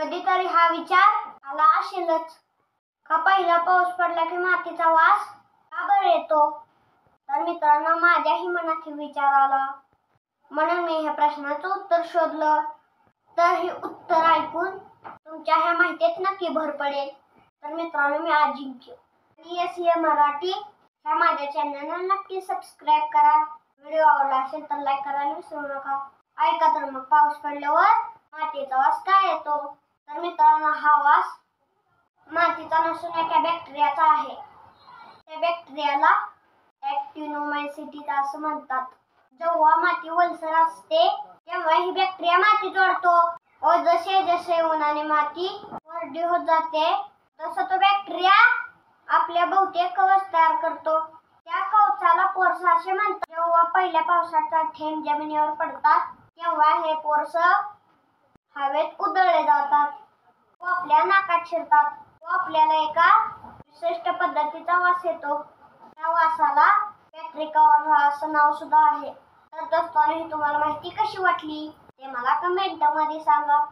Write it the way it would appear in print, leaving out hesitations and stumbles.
कधीतरी हा विचार आला असेलच का पहिला पाऊस पडला की मातीचा वास का बरं येतो? तर मित्रांनो, माझ्याही मनात विचार आला, म्हणून मी ह्या प्रश्नाचं उत्तर शोधलं. तर हे उत्तर ऐकून तुमच्या ह्या माहितीत नक्की भर पडेल. तर मित्रांनो, मी अजिंक्य SE मराठी ह्या माझ्या चॅनलला नक्की सबस्क्राईब करा. व्हिडिओ आवडला असेल तर लाईक करायला विसरू नका. ऐका तर मग, पाऊस पडल्यावर मातीचा वास काय येतो? तर मित्रांनो, हा वास मातीचा नसून एका बॅक्टेरियाचा आहे. त्या बॅक्टेरियाला ऍक्टिनोमायसिटीस असं म्हणतात. जेव्हा माती ओलसर असते तेव्हा ही बॅक्टेरिया माती जोडतो व जसे जसे उन्हाने माती कोरडी होत जाते तसं तो बॅक्टेरिया आपल्या भोवती एक कवच तयार करतो. त्या कवचाला पोर्स असे म्हणतात. जेव्हा पहिल्या पावसाचा थेंब जमिनीवर पडतात तेव्हा हे पोर्स हवेत उधळले जातात व आपल्या नाकात शिरतात व आपल्याला एका विशिष्ट पद्धतीचा वास येतो. त्या वासाला पॅप्रिका असं नाव सुद्धा आहे. तर दोस्तांनो, ही तुम्हाला माहिती कशी वाटली ते मला कमेंट मध्ये सांगा.